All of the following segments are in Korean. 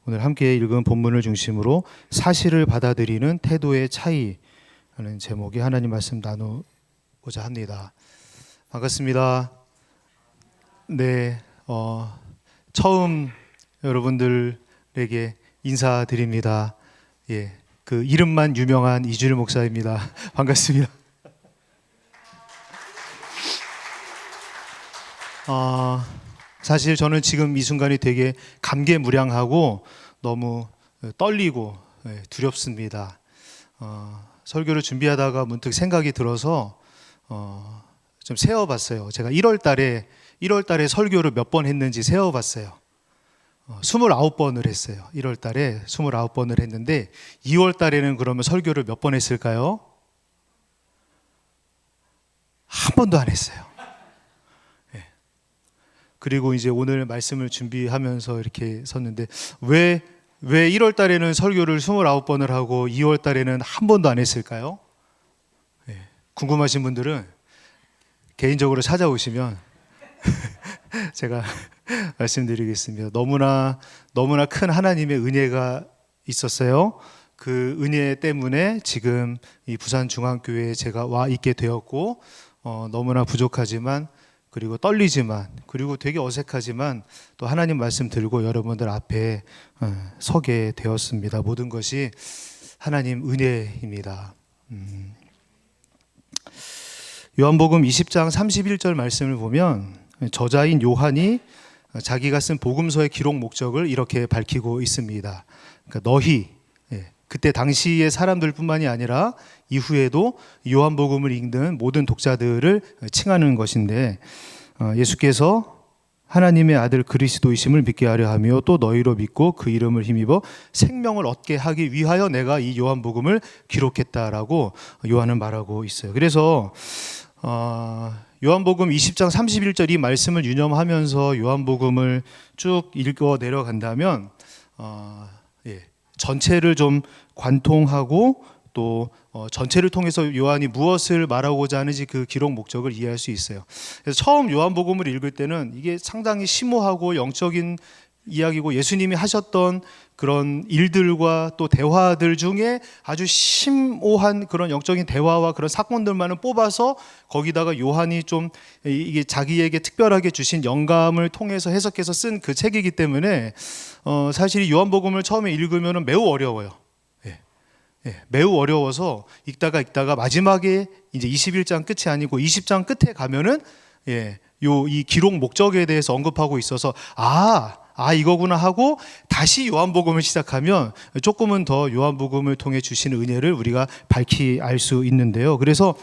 오늘 함께 읽은 본문을 중심으로 사실을 받아들이는 태도의 차이라는 제목의 하나님 말씀 나누고자 합니다. 반갑습니다. 네, 처음 여러분들에게 인사드립니다. 예, 그 이름만 유명한 이준일 목사입니다. 반갑습니다. 사실 저는 지금 이 순간이 되게 감개무량하고 너무 떨리고 두렵습니다. 설교를 준비하다가 문득 생각이 들어서 좀 세어봤어요. 제가 1월 달에 설교를 몇 번 했는지 세어봤어요. 29번을 했어요. 1월 달에 29번을 했는데 2월 달에는 그러면 설교를 몇 번 했을까요? 한 번도 안 했어요. 그리고 이제 오늘 말씀을 준비하면서 이렇게 섰는데 왜 1월 달에는 설교를 29번을 하고 2월 달에는 한 번도 안 했을까요? 궁금하신 분들은 개인적으로 찾아오시면 제가 말씀드리겠습니다. 너무나 큰 하나님의 은혜가 있었어요. 그 은혜 때문에 지금 이 부산중앙교회에 제가 와 있게 되었고 너무나 부족하지만 그리고 떨리지만 그리고 되게 어색하지만 또 하나님 말씀 들고 여러분들 앞에 서게 되었습니다. 모든 것이 하나님 은혜입니다. 요한복음 20장 31절 말씀을 보면 저자인 요한이 자기가 쓴 복음서의 기록 목적을 이렇게 밝히고 있습니다. 그러니까 너희, 그때 당시의 사람들뿐만이 아니라 이후에도 요한복음을 읽는 모든 독자들을 칭하는 것인데 예수께서 하나님의 아들 그리스도이심을 믿게 하려 하며 또 너희로 믿고 그 이름을 힘입어 생명을 얻게 하기 위하여 내가 이 요한복음을 기록했다라고 요한은 말하고 있어요. 그래서 요한복음 20장 31절 이 말씀을 유념하면서 요한복음을 쭉 읽어 내려간다면 전체를 좀 관통하고 또 전체를 통해서 요한이 무엇을 말하고자 하는지 그 기록 목적을 이해할 수 있어요. 그래서 처음 요한복음을 읽을 때는 이게 상당히 심오하고 영적인 이야기고 예수님이 하셨던 그런 일들과 또 대화들 중에 아주 심오한 그런 영적인 대화와 그런 사건들만을 뽑아서 거기다가 요한이 좀 이게 자기에게 특별하게 주신 영감을 통해서 해석해서 쓴 그 책이기 때문에 사실 요한복음을 처음에 읽으면 매우 어려워요. 매우 어려워서 읽다가 마지막에 이제 21장 끝이 아니고 20장 끝에 가면은 이 기록 목적에 대해서 언급하고 있어서 이거구나 하고 다시 요한복음을 시작하면 조금은 더 요한복음을 통해 주시는 은혜를 우리가 밝히 알 수 있는데요. 그래서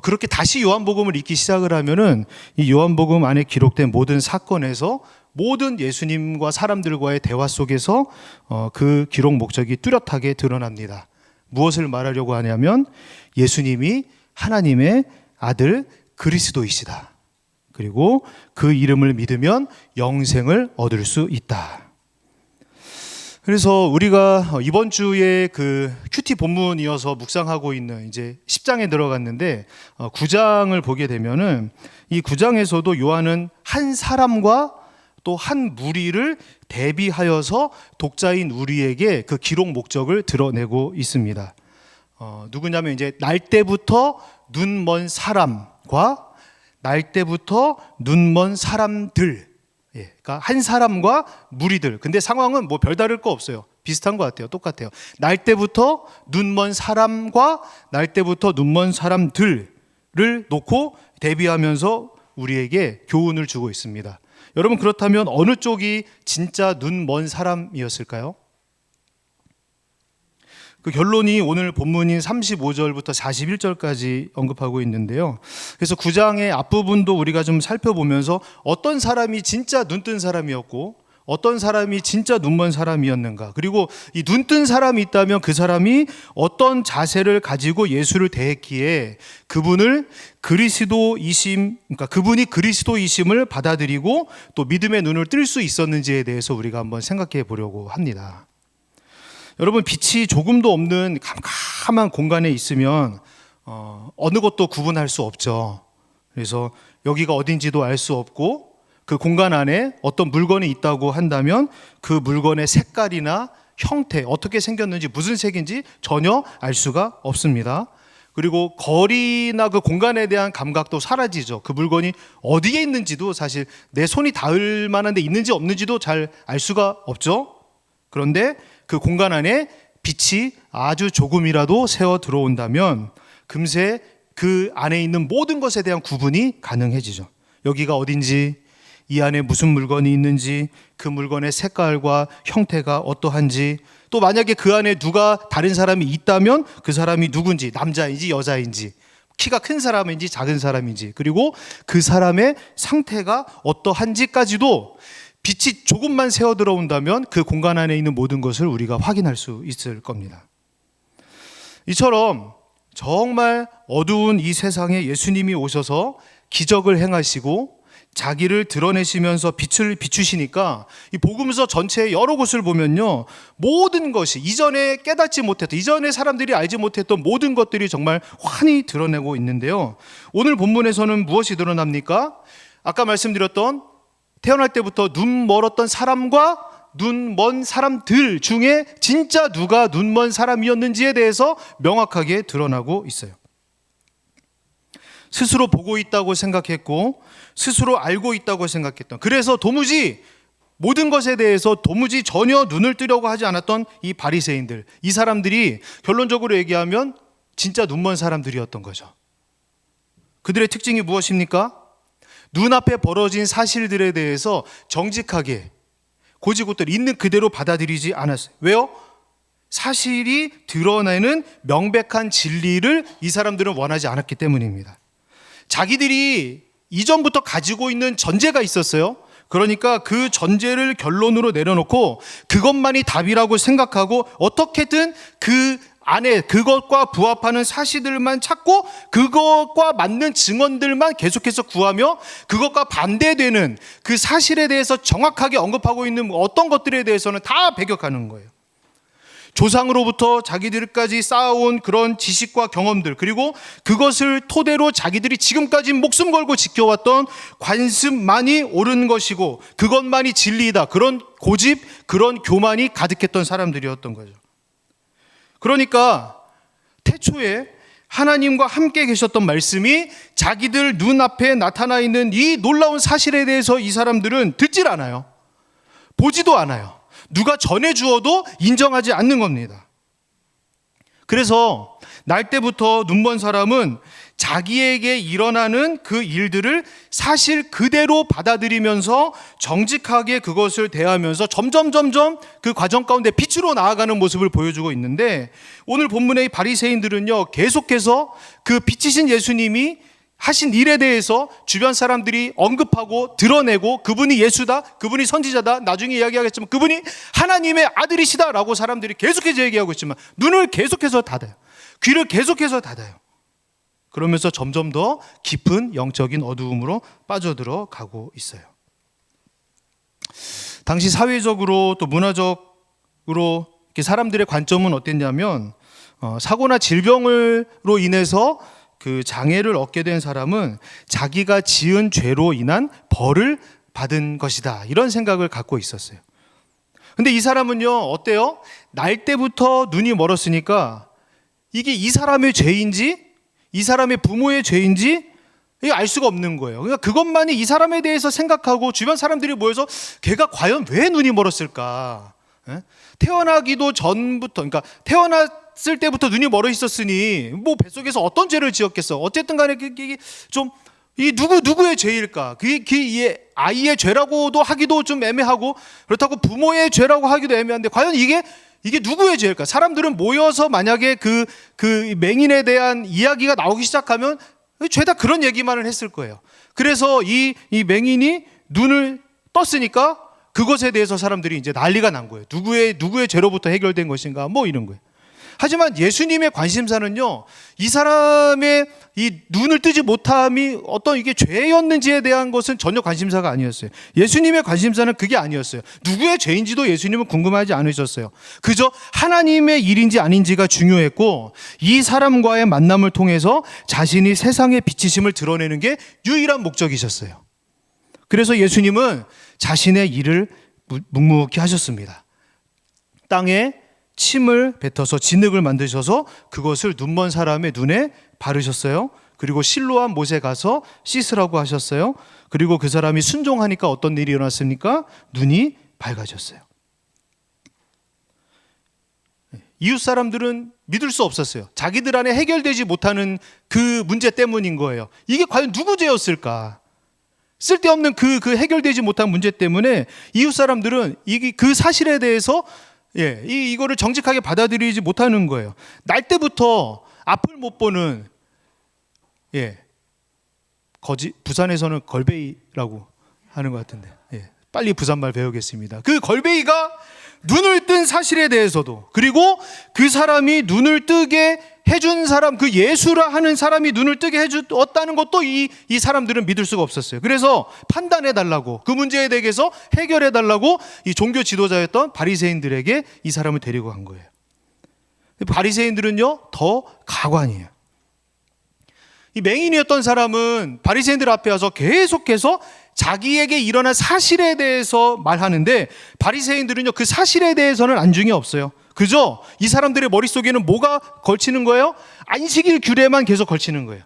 그렇게 다시 요한복음을 읽기 시작을 하면은 이 요한복음 안에 기록된 모든 사건에서 모든 예수님과 사람들과의 대화 속에서 그 기록 목적이 뚜렷하게 드러납니다. 무엇을 말하려고 하냐면 예수님이 하나님의 아들 그리스도이시다. 그리고 그 이름을 믿으면 영생을 얻을 수 있다. 그래서 우리가 이번 주에 그 큐티 본문이어서 묵상하고 있는 이제 10장에 들어갔는데 9장을 보게 되면은 이 9장에서도 요한은 한 사람과 또 한 무리를 대비하여서 독자인 우리에게 그 기록 목적을 드러내고 있습니다. 누구냐면 이제 날 때부터 눈 먼 사람과 날 때부터 눈 먼 사람들, 그러니까 한 사람과 무리들. 근데 상황은 뭐 별다를 거 없어요. 비슷한 것 같아요. 똑같아요. 날 때부터 눈 먼 사람과 날 때부터 눈 먼 사람들을 놓고 대비하면서 우리에게 교훈을 주고 있습니다. 여러분, 그렇다면 어느 쪽이 진짜 눈 먼 사람이었을까요? 그 결론이 오늘 본문인 35절부터 41절까지 언급하고 있는데요. 그래서 9장의 앞부분도 우리가 좀 살펴보면서 어떤 사람이 진짜 눈뜬 사람이었고 어떤 사람이 진짜 눈먼 사람이었는가, 그리고 이 눈뜬 사람이 있다면 그 사람이 어떤 자세를 가지고 예수를 대했기에 그분을 그러니까 그분이 그리스도이심을 받아들이고 또 믿음의 눈을 뜰 수 있었는지에 대해서 우리가 한번 생각해 보려고 합니다. 여러분, 빛이 조금도 없는 캄캄한 공간에 있으면 어느 것도 구분할 수 없죠. 그래서 여기가 어딘지도 알 수 없고 그 공간 안에 어떤 물건이 있다고 한다면 그 물건의 색깔이나 형태, 어떻게 생겼는지, 무슨 색인지 전혀 알 수가 없습니다. 그리고 거리나 그 공간에 대한 감각도 사라지죠. 그 물건이 어디에 있는지도 사실 내 손이 닿을 만한 데 있는지 없는지도 잘 알 수가 없죠. 그런데 그 공간 안에 빛이 아주 조금이라도 새어 들어온다면 금세 그 안에 있는 모든 것에 대한 구분이 가능해지죠. 여기가 어딘지, 이 안에 무슨 물건이 있는지, 그 물건의 색깔과 형태가 어떠한지, 또 만약에 그 안에 누가 다른 사람이 있다면 그 사람이 누군지, 남자인지 여자인지, 키가 큰 사람인지 작은 사람인지, 그리고 그 사람의 상태가 어떠한지까지도 빛이 조금만 새어 들어온다면 그 공간 안에 있는 모든 것을 우리가 확인할 수 있을 겁니다. 이처럼 정말 어두운 이 세상에 예수님이 오셔서 기적을 행하시고 자기를 드러내시면서 빛을 비추시니까 이 복음서 전체의 여러 곳을 보면요, 모든 것이 이전에 깨닫지 못했던, 이전에 사람들이 알지 못했던 모든 것들이 정말 환히 드러내고 있는데요. 오늘 본문에서는 무엇이 드러납니까? 아까 말씀드렸던 태어날 때부터 눈 멀었던 사람과 눈 먼 사람들 중에 진짜 누가 눈 먼 사람이었는지에 대해서 명확하게 드러나고 있어요. 스스로 보고 있다고 생각했고 스스로 알고 있다고 생각했던, 그래서 도무지 모든 것에 대해서 도무지 전혀 눈을 뜨려고 하지 않았던 이 바리새인들, 이 사람들이 결론적으로 얘기하면 진짜 눈먼 사람들이었던 거죠. 그들의 특징이 무엇입니까? 눈앞에 벌어진 사실들에 대해서 정직하게 고지고대로 있는 그대로 받아들이지 않았어요. 왜요? 사실이 드러내는 명백한 진리를 이 사람들은 원하지 않았기 때문입니다. 자기들이 이전부터 가지고 있는 전제가 있었어요. 그러니까 그 전제를 결론으로 내려놓고 그것만이 답이라고 생각하고 어떻게든 그 안에 그것과 부합하는 사실들만 찾고 그것과 맞는 증언들만 계속해서 구하며 그것과 반대되는 그 사실에 대해서 정확하게 언급하고 있는 어떤 것들에 대해서는 다 배격하는 거예요. 조상으로부터 자기들까지 쌓아온 그런 지식과 경험들, 그리고 그것을 토대로 자기들이 지금까지 목숨 걸고 지켜왔던 관습만이 옳은 것이고 그것만이 진리이다, 그런 고집, 그런 교만이 가득했던 사람들이었던 거죠. 그러니까 태초에 하나님과 함께 계셨던 말씀이 자기들 눈앞에 나타나 있는 이 놀라운 사실에 대해서 이 사람들은 듣질 않아요. 보지도 않아요. 누가 전해주어도 인정하지 않는 겁니다. 그래서 날 때부터 눈먼 사람은 자기에게 일어나는 그 일들을 사실 그대로 받아들이면서 정직하게 그것을 대하면서 점점 그 과정 가운데 빛으로 나아가는 모습을 보여주고 있는데, 오늘 본문의 바리새인들은요, 계속해서 그 빛이신 예수님이 하신 일에 대해서 주변 사람들이 언급하고 드러내고 그분이 예수다, 그분이 선지자다, 나중에 이야기하겠지만 그분이 하나님의 아들이시다라고 사람들이 계속해서 얘기하고 있지만 눈을 계속해서 닫아요. 귀를 계속해서 닫아요. 그러면서 점점 더 깊은 영적인 어두움으로 빠져들어가고 있어요. 당시 사회적으로 또 문화적으로 이렇게 사람들의 관점은 어땠냐면 사고나 질병으로 인해서 그 장애를 얻게 된 사람은 자기가 지은 죄로 인한 벌을 받은 것이다, 이런 생각을 갖고 있었어요. 근데 이 사람은요, 어때요? 날 때부터 눈이 멀었으니까 이게 이 사람의 죄인지 이 사람의 부모의 죄인지 이게 알 수가 없는 거예요. 그러니까 그것만이 이 사람에 대해서 생각하고 주변 사람들이 모여서 걔가 과연 왜 눈이 멀었을까? 태어나기도 전부터, 그러니까 태어났을 때부터 눈이 멀어 있었으니 뭐 뱃속에서 어떤 죄를 지었겠어? 어쨌든 간에 이게 좀 이 누구의 죄일까? 그게 아이의 죄라고도 하기도 좀 애매하고, 그렇다고 부모의 죄라고 하기도 애매한데 과연 이게 누구의 죄일까? 사람들은 모여서 만약에 그 맹인에 대한 이야기가 나오기 시작하면 죄다 그런 얘기만을 했을 거예요. 그래서 이 맹인이 눈을 떴으니까 그것에 대해서 사람들이 이제 난리가 난 거예요. 누구의 죄로부터 해결된 것인가, 뭐 이런 거예요. 하지만 예수님의 관심사는요, 이 사람의 이 눈을 뜨지 못함이 어떤 이게 죄였는지에 대한 것은 전혀 관심사가 아니었어요. 예수님의 관심사는 그게 아니었어요. 누구의 죄인지도 예수님은 궁금하지 않으셨어요. 그저 하나님의 일인지 아닌지가 중요했고, 이 사람과의 만남을 통해서 자신이 세상의 빛이심을 드러내는 게 유일한 목적이셨어요. 그래서 예수님은 자신의 일을 묵묵히 하셨습니다. 땅에 침을 뱉어서 진흙을 만드셔서 그것을 눈먼 사람의 눈에 바르셨어요. 그리고 실로암 못에 가서 씻으라고 하셨어요. 그리고 그 사람이 순종하니까 어떤 일이 일어났습니까? 눈이 밝아졌어요. 이웃 사람들은 믿을 수 없었어요. 자기들 안에 해결되지 못하는 그 문제 때문인 거예요. 이게 과연 누구 죄였을까? 쓸데없는 그 해결되지 못한 문제 때문에 이웃 사람들은 그 사실에 대해서 이거를 정직하게 받아들이지 못하는 거예요. 날 때부터 앞을 못 보는 부산에서는 걸베이라고 하는 것 같은데 빨리 부산말 배우겠습니다. 그 걸베이가 눈을 뜬 사실에 대해서도, 그리고 그 사람이 눈을 뜨게 해준 사람, 그 예수라 하는 사람이 눈을 뜨게 해주었다는 것도 이 사람들은 믿을 수가 없었어요. 그래서 판단해달라고, 그 문제에 대해서 해결해달라고 이 종교 지도자였던 바리새인들에게 이 사람을 데리고 간 거예요. 바리새인들은요 더 가관이에요. 이 맹인이었던 사람은 바리새인들 앞에 와서 계속해서 자기에게 일어난 사실에 대해서 말하는데, 바리새인들은요 그 사실에 대해서는 안중이 없어요. 그저 이 사람들의 머릿속에는 뭐가 걸치는 거예요? 안식일 규례만 계속 걸치는 거예요.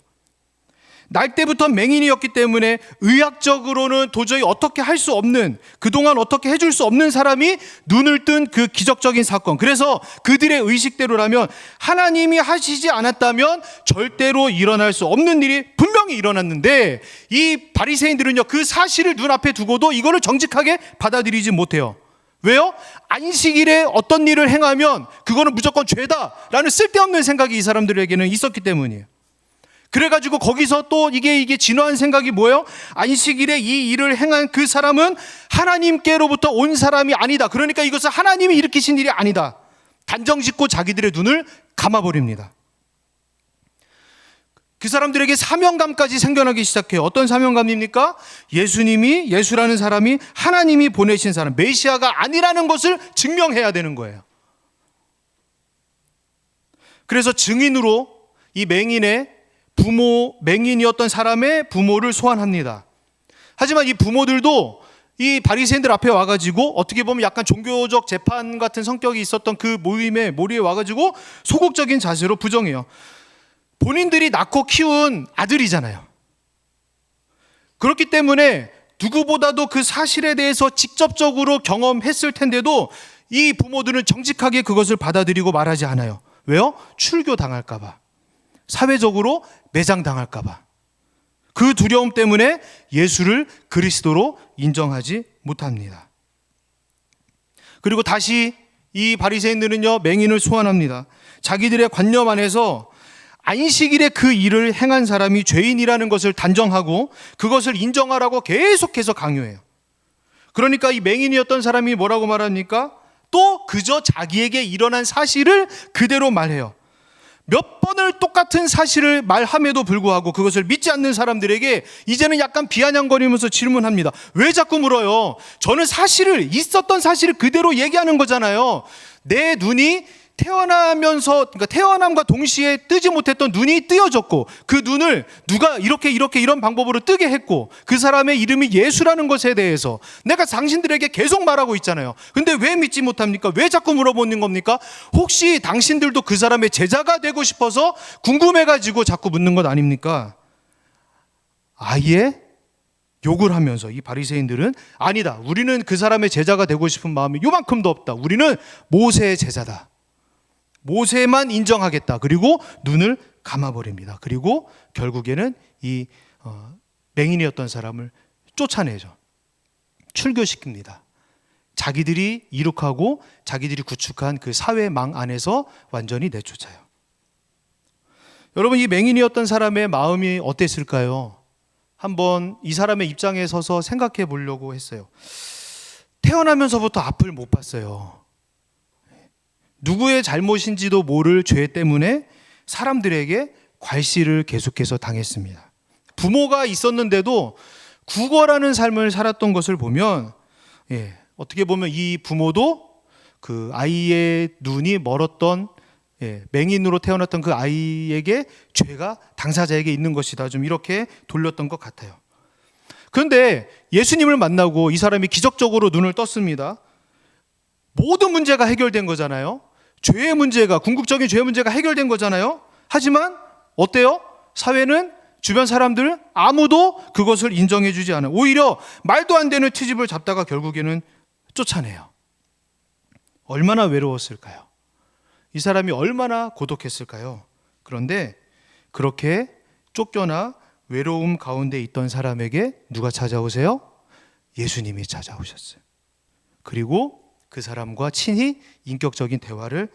날 때부터 맹인이었기 때문에 의학적으로는 도저히 어떻게 할 수 없는, 그동안 어떻게 해줄 수 없는 사람이 눈을 뜬 그 기적적인 사건. 그래서 그들의 의식대로라면 하나님이 하시지 않았다면 절대로 일어날 수 없는 일이 분명히 일어났는데, 이 바리새인들은요 그 사실을 눈앞에 두고도 이거를 정직하게 받아들이지 못해요. 왜요? 안식일에 어떤 일을 행하면 그거는 무조건 죄다라는 쓸데없는 생각이 이 사람들에게는 있었기 때문이에요. 그래가지고 거기서 또 이게 진화한 생각이 뭐예요? 안식일에 이 일을 행한 그 사람은 하나님께로부터 온 사람이 아니다. 그러니까 이것은 하나님이 일으키신 일이 아니다. 단정 짓고 자기들의 눈을 감아버립니다. 그 사람들에게 사명감까지 생겨나기 시작해요. 어떤 사명감입니까? 예수라는 사람이 하나님이 보내신 사람, 메시아가 아니라는 것을 증명해야 되는 거예요. 그래서 증인으로 이 맹인이었던 사람의 부모를 소환합니다. 하지만 이 부모들도 이 바리새인들 앞에 와가지고 어떻게 보면 약간 종교적 재판 같은 성격이 있었던 그 모임에 머리에 와가지고 소극적인 자세로 부정해요. 본인들이 낳고 키운 아들이잖아요. 그렇기 때문에 누구보다도 그 사실에 대해서 직접적으로 경험했을 텐데도 이 부모들은 정직하게 그것을 받아들이고 말하지 않아요. 왜요? 출교당할까 봐, 사회적으로 매장당할까 봐. 그 두려움 때문에 예수를 그리스도로 인정하지 못합니다. 그리고 다시 이 바리새인들은요 맹인을 소환합니다. 자기들의 관념 안에서 안식일에 그 일을 행한 사람이 죄인이라는 것을 단정하고 그것을 인정하라고 계속해서 강요해요. 그러니까 이 맹인이었던 사람이 뭐라고 말합니까? 또 그저 자기에게 일어난 사실을 그대로 말해요. 몇 번을 똑같은 사실을 말함에도 불구하고 그것을 믿지 않는 사람들에게 이제는 약간 비아냥거리면서 질문합니다. 왜 자꾸 물어요? 저는 있었던 사실을 그대로 얘기하는 거잖아요. 내 눈이 그러니까 태어남과 동시에 뜨지 못했던 눈이 뜨여졌고, 그 눈을 누가 이런 방법으로 뜨게 했고, 그 사람의 이름이 예수라는 것에 대해서 내가 당신들에게 계속 말하고 있잖아요. 근데 왜 믿지 못합니까? 왜 자꾸 물어보는 겁니까? 혹시 당신들도 그 사람의 제자가 되고 싶어서 궁금해가지고 자꾸 묻는 것 아닙니까? 아예 욕을 하면서 이 바리새인들은 아니다, 우리는 그 사람의 제자가 되고 싶은 마음이 요만큼도 없다. 우리는 모세의 제자다. 모세만 인정하겠다. 그리고 눈을 감아버립니다. 그리고 결국에는 이 맹인이었던 사람을 쫓아내죠. 출교시킵니다. 자기들이 이룩하고 자기들이 구축한 그 사회망 안에서 완전히 내쫓아요. 여러분, 이 맹인이었던 사람의 마음이 어땠을까요? 한번 이 사람의 입장에 서서 생각해 보려고 했어요. 태어나면서부터 앞을 못 봤어요. 누구의 잘못인지도 모를 죄 때문에 사람들에게 괄시를 계속해서 당했습니다. 부모가 있었는데도 구걸하는 삶을 살았던 것을 보면 어떻게 보면 이 부모도 그 아이의 눈이 멀었던 맹인으로 태어났던 그 아이에게 죄가 당사자에게 있는 것이다, 좀 이렇게 돌렸던 것 같아요. 그런데 예수님을 만나고 이 사람이 기적적으로 눈을 떴습니다. 모든 문제가 해결된 거잖아요. 죄의 문제가, 궁극적인 죄의 문제가 해결된 거잖아요. 하지만 어때요? 사회는, 주변 사람들 아무도 그것을 인정해 주지 않아요. 오히려 말도 안 되는 트집을 잡다가 결국에는 쫓아내요. 얼마나 외로웠을까요? 이 사람이 얼마나 고독했을까요? 그런데 그렇게 쫓겨나 외로움 가운데 있던 사람에게 누가 찾아오세요? 예수님이 찾아오셨어요. 그리고 그 사람과 친히 인격적인 대화를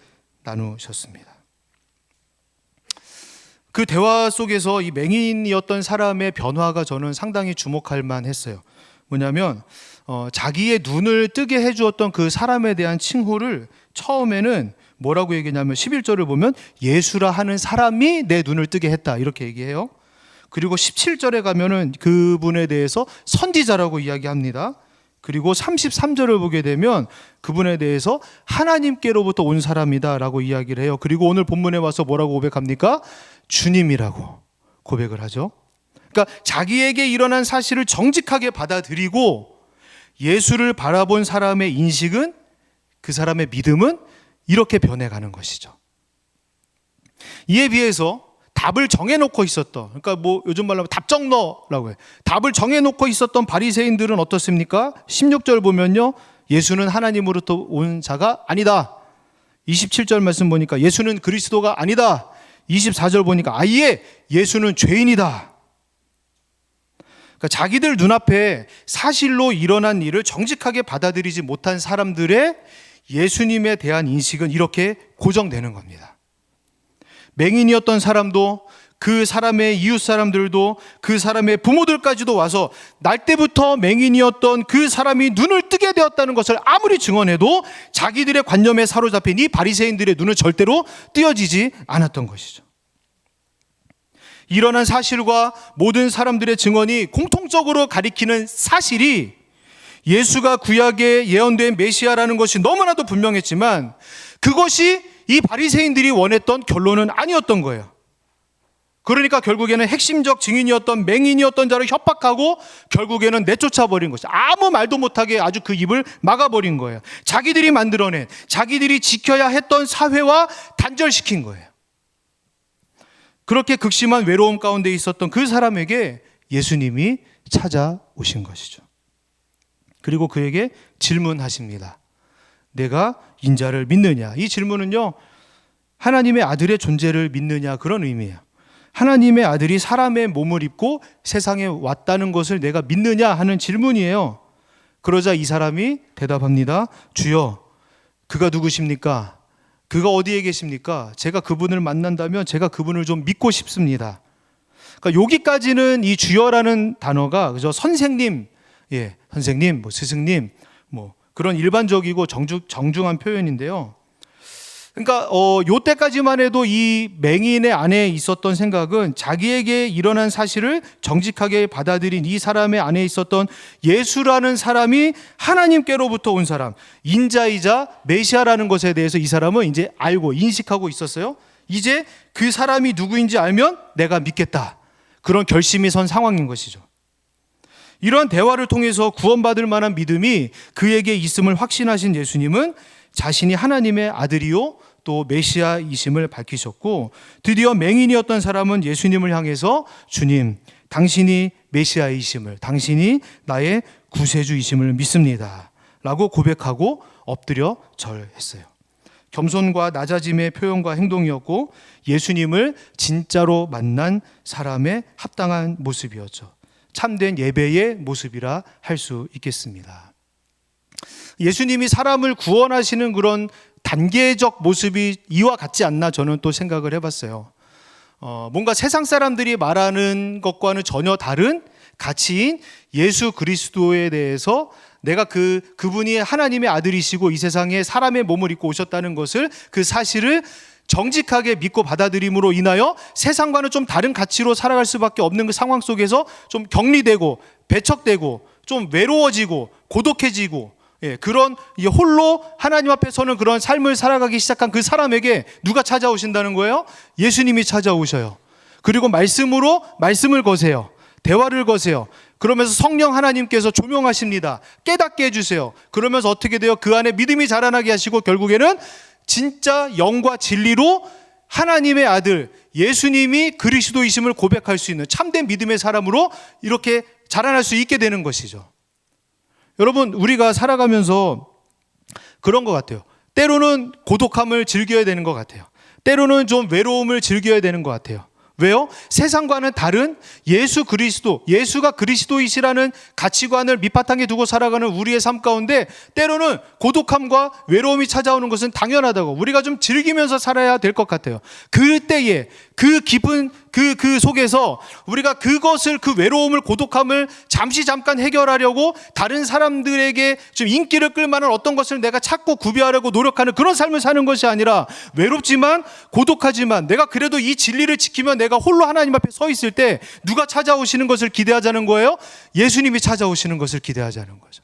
나누셨습니다. 그 대화 속에서 이 맹인이었던 사람의 변화가 저는 상당히 주목할 만했어요. 뭐냐면 자기의 눈을 뜨게 해주었던 그 사람에 대한 칭호를 처음에는 뭐라고 얘기냐면 11절을 보면 예수라 하는 사람이 내 눈을 뜨게 했다 이렇게 얘기해요. 그리고 17절에 가면은 그분에 대해서 선지자라고 이야기합니다. 그리고 33절을 보게 되면 그분에 대해서 하나님께로부터 온 사람이다 라고 이야기를 해요. 그리고 오늘 본문에 와서 뭐라고 고백합니까? 주님이라고 고백을 하죠. 그러니까 자기에게 일어난 사실을 정직하게 받아들이고 예수를 바라본 사람의 인식은, 그 사람의 믿음은 이렇게 변해가는 것이죠. 이에 비해서 답을 정해놓고 있었던, 그러니까 뭐 요즘 말로 하면 답정너라고 해요. 답을 정해놓고 있었던 바리새인들은 어떻습니까? 16절 보면요, 예수는 하나님으로부터 온 자가 아니다. 27절 말씀 보니까 예수는 그리스도가 아니다. 24절 보니까 아예 예수는 죄인이다. 그러니까 자기들 눈앞에 사실로 일어난 일을 정직하게 받아들이지 못한 사람들의 예수님에 대한 인식은 이렇게 고정되는 겁니다. 맹인이었던 사람도, 그 사람의 이웃 사람들도, 그 사람의 부모들까지도 와서 날 때부터 맹인이었던 그 사람이 눈을 뜨게 되었다는 것을 아무리 증언해도 자기들의 관념에 사로잡힌 이 바리새인들의 눈은 절대로 띄어지지 않았던 것이죠. 일어난 사실과 모든 사람들의 증언이 공통적으로 가리키는 사실이 예수가 구약에 예언된 메시아라는 것이 너무나도 분명했지만 그것이 이 바리새인들이 원했던 결론은 아니었던 거예요. 그러니까 결국에는 핵심적 증인이었던 맹인이었던 자를 협박하고 결국에는 내쫓아버린 것이죠. 아무 말도 못하게 아주 그 입을 막아버린 거예요. 자기들이 만들어낸, 자기들이 지켜야 했던 사회와 단절시킨 거예요. 그렇게 극심한 외로움 가운데 있었던 그 사람에게 예수님이 찾아오신 것이죠. 그리고 그에게 질문하십니다. 내가 인자를 믿느냐? 이 질문은요, 하나님의 아들의 존재를 믿느냐 그런 의미예요. 하나님의 아들이 사람의 몸을 입고 세상에 왔다는 것을 내가 믿느냐 하는 질문이에요. 그러자 이 사람이 대답합니다. 주여, 그가 누구십니까? 그가 어디에 계십니까? 제가 그분을 만난다면 제가 그분을 좀 믿고 싶습니다. 그러니까 여기까지는 이 주여라는 단어가 그저 선생님, 선생님, 스승님, 그런 일반적이고 정중한 표현인데요. 그러니까 요때까지만 해도 이 맹인의 안에 있었던 생각은 자기에게 일어난 사실을 정직하게 받아들인 이 사람의 안에 있었던 예수라는 사람이 하나님께로부터 온 사람, 인자이자 메시아라는 것에 대해서 이 사람은 이제 알고 인식하고 있었어요. 이제 그 사람이 누구인지 알면 내가 믿겠다. 그런 결심이 선 상황인 것이죠. 이러한 대화를 통해서 구원받을 만한 믿음이 그에게 있음을 확신하신 예수님은 자신이 하나님의 아들이요 또 메시아이심을 밝히셨고, 드디어 맹인이었던 사람은 예수님을 향해서 주님, 당신이 메시아이심을, 당신이 나의 구세주이심을 믿습니다 라고 고백하고 엎드려 절했어요. 겸손과 낮아짐의 표현과 행동이었고 예수님을 진짜로 만난 사람의 합당한 모습이었죠. 참된 예배의 모습이라 할 수 있겠습니다. 예수님이 사람을 구원하시는 그런 단계적 모습이 이와 같지 않나 저는 또 생각을 해봤어요. 뭔가 세상 사람들이 말하는 것과는 전혀 다른 가치인 예수 그리스도에 대해서 내가 그분이 하나님의 아들이시고 이 세상에 사람의 몸을 입고 오셨다는 것을, 그 사실을 정직하게 믿고 받아들임으로 인하여 세상과는 좀 다른 가치로 살아갈 수밖에 없는 그 상황 속에서 좀 격리되고 배척되고 좀 외로워지고 고독해지고, 그런 홀로 하나님 앞에 서는 그런 삶을 살아가기 시작한 그 사람에게 누가 찾아오신다는 거예요? 예수님이 찾아오셔요. 그리고 말씀으로 말씀을 거세요. 대화를 거세요. 그러면서 성령 하나님께서 조명하십니다. 깨닫게 해주세요. 그러면서 어떻게 돼요? 그 안에 믿음이 자라나게 하시고 결국에는 진짜 영과 진리로 하나님의 아들 예수님이 그리스도이심을 고백할 수 있는 참된 믿음의 사람으로 이렇게 자라날 수 있게 되는 것이죠. 여러분, 우리가 살아가면서 그런 것 같아요. 때로는 고독함을 즐겨야 되는 것 같아요. 때로는 좀 외로움을 즐겨야 되는 것 같아요. 왜요? 세상과는 다른 예수 그리스도, 예수가 그리스도이시라는 가치관을 밑바탕에 두고 살아가는 우리의 삶 가운데 때로는 고독함과 외로움이 찾아오는 것은 당연하다고 우리가 좀 즐기면서 살아야 될 것 같아요. 그때에 그 깊은 그 속에서 우리가 그것을, 그 외로움을, 고독함을 잠깐 해결하려고 다른 사람들에게 좀 인기를 끌만한 어떤 것을 내가 찾고 구비하려고 노력하는 그런 삶을 사는 것이 아니라 외롭지만 고독하지만 내가 그래도 이 진리를 지키면 내가 홀로 하나님 앞에 서 있을 때 누가 찾아오시는 것을 기대하자는 거예요? 예수님이 찾아오시는 것을 기대하자는 거죠.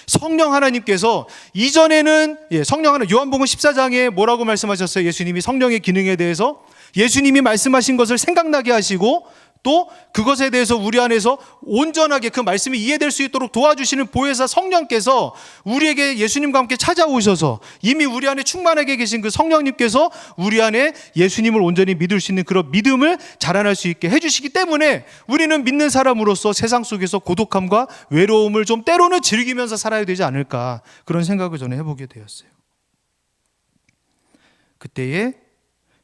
성령 하나님께서 이전에는 성령 하나 요한복음 14장에 뭐라고 말씀하셨어요? 예수님이 성령의 기능에 대해서 예수님이 말씀하신 것을 생각나게 하시고 또 그것에 대해서 우리 안에서 온전하게 그 말씀이 이해될 수 있도록 도와주시는 보혜사 성령께서 우리에게 예수님과 함께 찾아오셔서 이미 우리 안에 충만하게 계신 그 성령님께서 우리 안에 예수님을 온전히 믿을 수 있는 그런 믿음을 자라날 수 있게 해주시기 때문에 우리는 믿는 사람으로서 세상 속에서 고독함과 외로움을 좀 때로는 즐기면서 살아야 되지 않을까, 그런 생각을 저는 해보게 되었어요. 그때에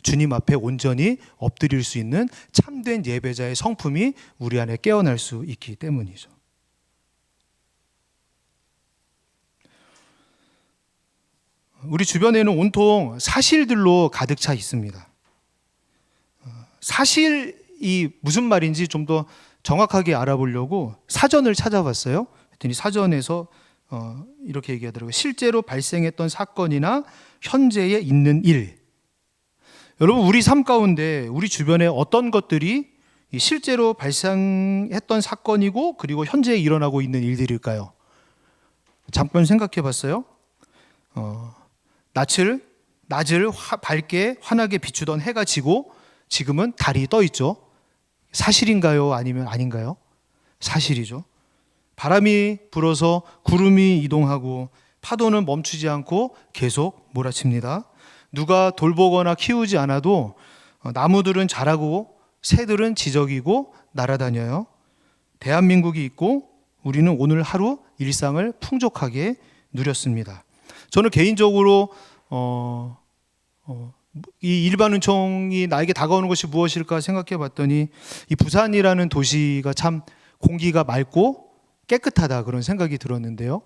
주님 앞에 온전히 엎드릴 수 있는 참된 예배자의 성품이 우리 안에 깨어날 수 있기 때문이죠. 우리 주변에는 온통 사실들로 가득 차 있습니다. 사실이 무슨 말인지 좀 더 정확하게 알아보려고 사전을 찾아봤어요. 그랬더니 사전에서 이렇게 얘기하더라고요. 실제로 발생했던 사건이나 현재에 있는 일. 여러분, 우리 삶 가운데 우리 주변에 어떤 것들이 실제로 발생했던 사건이고 그리고 현재 일어나고 있는 일들일까요? 잠깐 생각해 봤어요. 낮을 밝게 환하게 비추던 해가 지고 지금은 달이 떠 있죠. 사실인가요? 아니면 아닌가요? 사실이죠. 바람이 불어서 구름이 이동하고 파도는 멈추지 않고 계속 몰아칩니다. 누가 돌보거나 키우지 않아도 나무들은 자라고 새들은 지저귀고 날아다녀요. 대한민국이 있고 우리는 오늘 하루 일상을 풍족하게 누렸습니다. 저는 개인적으로 이 일반은총이 나에게 다가오는 것이 무엇일까 생각해 봤더니 이 부산이라는 도시가 참 공기가 맑고 깨끗하다, 그런 생각이 들었는데요.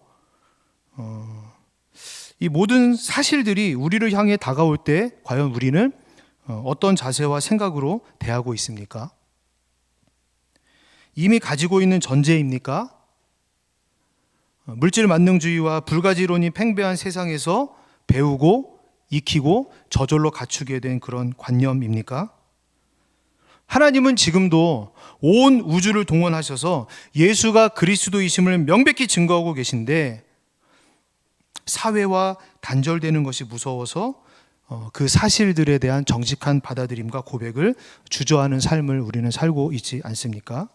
이 모든 사실들이 우리를 향해 다가올 때 과연 우리는 어떤 자세와 생각으로 대하고 있습니까? 이미 가지고 있는 전제입니까? 물질 만능주의와 불가지론이 팽배한 세상에서 배우고 익히고 저절로 갖추게 된 그런 관념입니까? 하나님은 지금도 온 우주를 동원하셔서 예수가 그리스도이심을 명백히 증거하고 계신데 사회와 단절되는 것이 무서워서 그 사실들에 대한 정직한 받아들임과 고백을 주저하는 삶을 우리는 살고 있지 않습니까?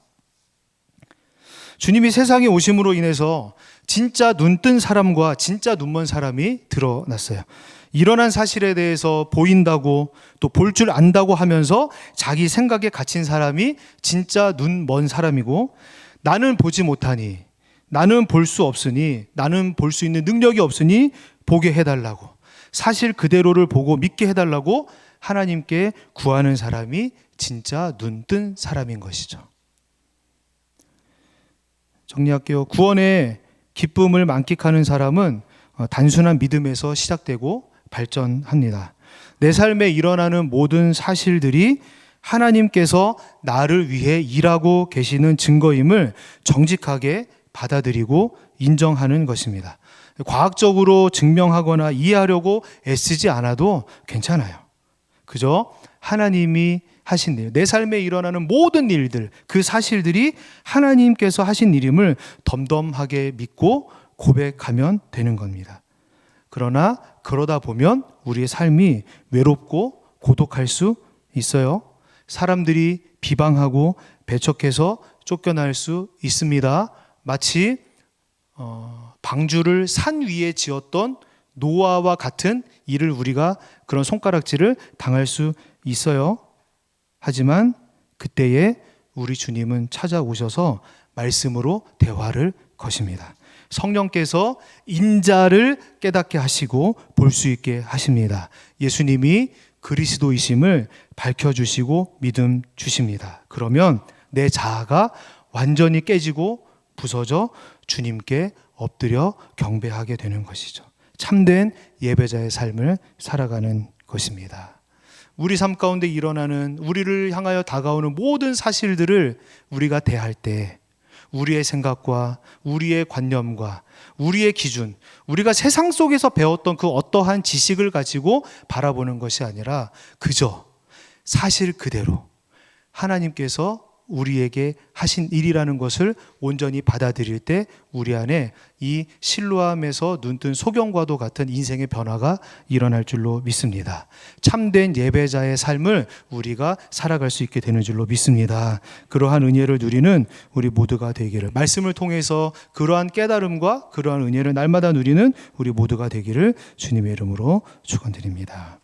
주님이 세상에 오심으로 인해서 진짜 눈뜬 사람과 진짜 눈먼 사람이 드러났어요. 일어난 사실에 대해서 보인다고 또 볼 줄 안다고 하면서 자기 생각에 갇힌 사람이 진짜 눈먼 사람이고, 나는 보지 못하니, 나는 볼 수 없으니, 나는 볼 수 있는 능력이 없으니 보게 해달라고, 사실 그대로를 보고 믿게 해달라고 하나님께 구하는 사람이 진짜 눈뜬 사람인 것이죠. 정리할게요. 구원의 기쁨을 만끽하는 사람은 단순한 믿음에서 시작되고 발전합니다. 내 삶에 일어나는 모든 사실들이 하나님께서 나를 위해 일하고 계시는 증거임을 정직하게 받아들이고 인정하는 것입니다. 과학적으로 증명하거나 이해하려고 애쓰지 않아도 괜찮아요. 그저 하나님이 하신 일, 내 삶에 일어나는 모든 일들, 그 사실들이 하나님께서 하신 일임을 덤덤하게 믿고 고백하면 되는 겁니다. 그러나 그러다 보면 우리의 삶이 외롭고 고독할 수 있어요. 사람들이 비방하고 배척해서 쫓겨날 수 있습니다. 마치 방주를 산 위에 지었던 노아와 같은 일을 우리가 그런 손가락질을 당할 수 있어요. 하지만 그때에 우리 주님은 찾아오셔서 말씀으로 대화를 거십니다. 성령께서 인자를 깨닫게 하시고 볼 수 있게 하십니다. 예수님이 그리스도이심을 밝혀주시고 믿음 주십니다. 그러면 내 자아가 완전히 깨지고 부서져 주님께 엎드려 경배하게 되는 것이죠. 참된 예배자의 삶을 살아가는 것입니다. 우리 삶 가운데 일어나는 우리를 향하여 다가오는 모든 사실들을 우리가 대할 때 우리의 생각과 우리의 관념과 우리의 기준, 우리가 세상 속에서 배웠던 그 어떠한 지식을 가지고 바라보는 것이 아니라 그저 사실 그대로 하나님께서 우리에게 하신 일이라는 것을 온전히 받아들일 때 우리 안에 이 실로암에서 눈뜬 소경과도 같은 인생의 변화가 일어날 줄로 믿습니다. 참된 예배자의 삶을 우리가 살아갈 수 있게 되는 줄로 믿습니다. 그러한 은혜를 누리는 우리 모두가 되기를, 말씀을 통해서 그러한 깨달음과 그러한 은혜를 날마다 누리는 우리 모두가 되기를 주님의 이름으로 축원드립니다.